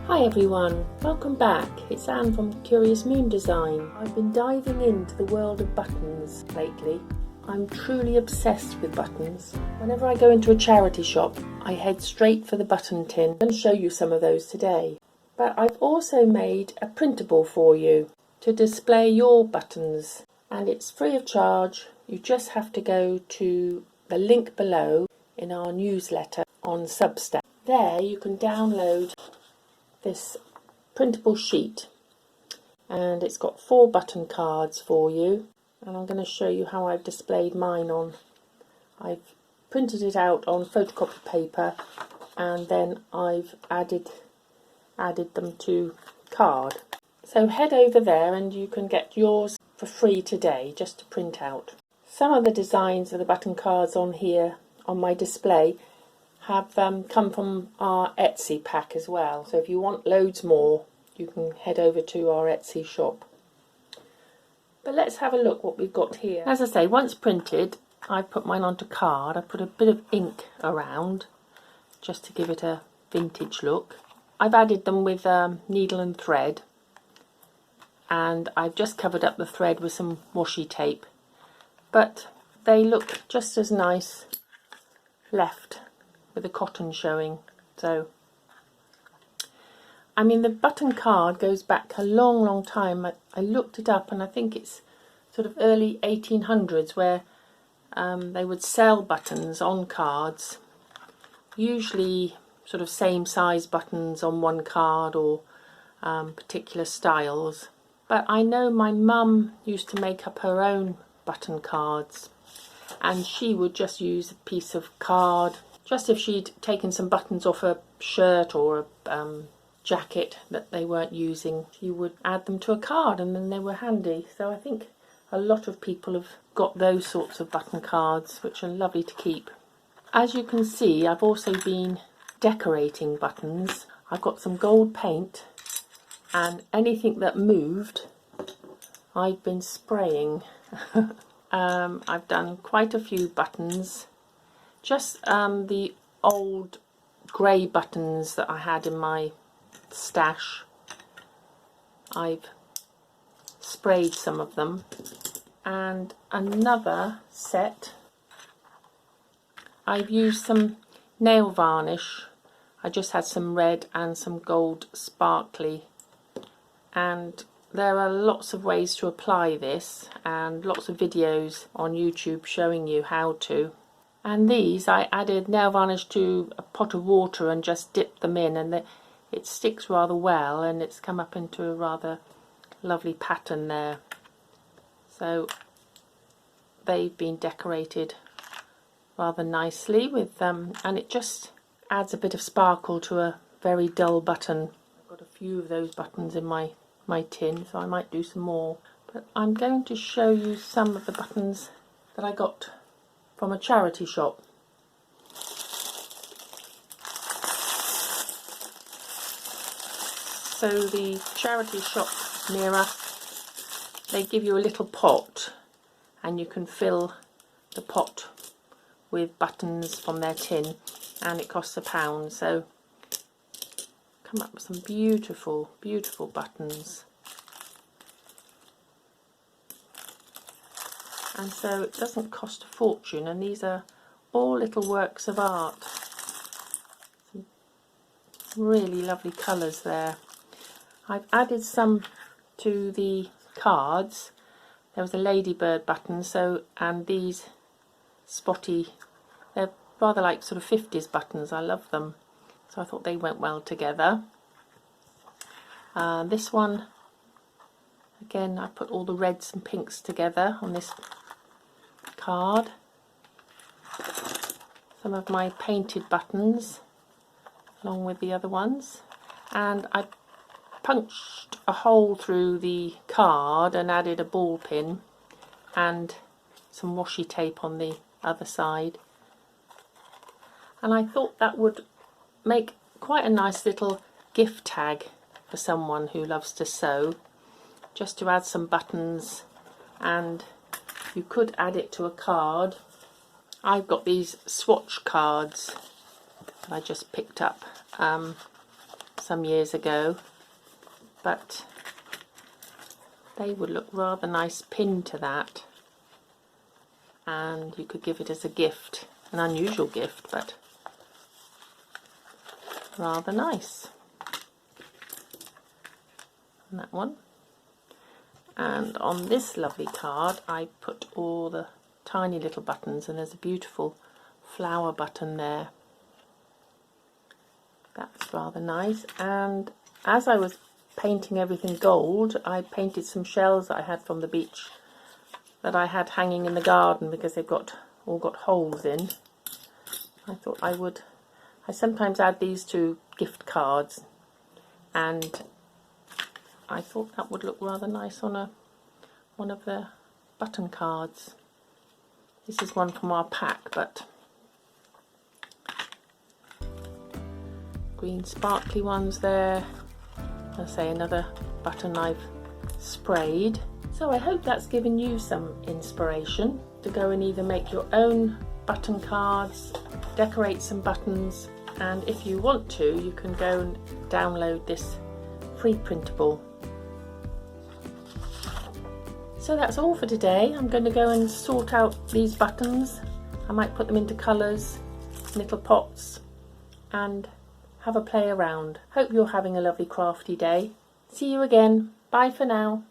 Hi everyone, welcome back. It's Anne from Curious Moon Design. I've been diving into the world of buttons lately. I'm truly obsessed with buttons. Whenever I go into a charity shop, I head straight for the button tin. I'm going to show you some of those today. But I've also made a printable for you to display your buttons, and it's free of charge. You just have to go to the link below in our newsletter on Substack. There you can download this printable sheet, and it's got 4 button cards for you, and I'm going to show you how I've displayed mine on. I've printed it out on photocopy paper, and then I've added them to card. So head over there and you can get yours for free today, just to print out. Some of the designs of the button cards on here on my display have come from our Etsy pack as well, so if you want loads more you can head over to our Etsy shop. But let's have a look what we've got here. As I say, once printed, I put mine onto card. I put a bit of ink around just to give it a vintage look. I've added them with needle and thread, and I've just covered up the thread with some washi tape, but they look just as nice left with the cotton showing. So I mean, the button card goes back a long time. I looked it up, and I think it's sort of early 1800s where they would sell buttons on cards, usually sort of same size buttons on one card, or particular styles. But I know my mum used to make up her own button cards, and she would just use a piece of card. Just if she'd taken some buttons off a shirt or a jacket that they weren't using, she would add them to a card, and then they were handy. So I think a lot of people have got those sorts of button cards, which are lovely to keep. As you can see, I've also been decorating buttons. I've got some gold paint, and anything that moved I've been spraying. I've done quite a few buttons. Just the old grey buttons that I had in my stash. I've sprayed some of them, and another set I've used some nail varnish. I just had some red and some gold sparkly, and there are lots of ways to apply this and lots of videos on YouTube showing you how to. And these, I added nail varnish to a pot of water and just dipped them in, and it sticks rather well, and it's come up into a rather lovely pattern there. So they've been decorated rather nicely with and it just adds a bit of sparkle to a very dull button. I've got a few of those buttons in my tin, so I might do some more. But I'm going to show you some of the buttons that I got from a charity shop. So the charity shop near us, they give you a little pot, and you can fill the pot with buttons from their tin, and it costs £1. So come up with some beautiful buttons. And so it doesn't cost a fortune, and these are all little works of art. Some really lovely colours there. I've added some to the cards. There was a ladybird button, and these spotty, they're rather like sort of 50s buttons. I love them, so I thought they went well together. This one, again, I put all the reds and pinks together on this card. Some of my painted buttons along with the other ones, and I punched a hole through the card and added a ball pin and some washi tape on the other side, and I thought that would make quite a nice little gift tag for someone who loves to sew, just to add some buttons. And you could add it to a card. I've got these swatch cards that I just picked up some years ago, but they would look rather nice pinned to that, and you could give it as a gift, an unusual gift, but rather nice. And that one. And on this lovely card I put all the tiny little buttons, and there's a beautiful flower button there. That's rather nice. And as I was painting everything gold, I painted some shells that I had from the beach that I had hanging in the garden because they've all got holes in. I thought I sometimes add these to gift cards, and I thought that would look rather nice on one of the button cards. This is one from our pack, but green sparkly ones there. I say another button I've sprayed. So I hope that's given you some inspiration to go and either make your own button cards, decorate some buttons, and if you want to, you can go and download this free printable. So that's all for today. I'm going to go and sort out these buttons. I might put them into colours, little pots, and have a play around. Hope you're having a lovely crafty day. See you again. Bye for now.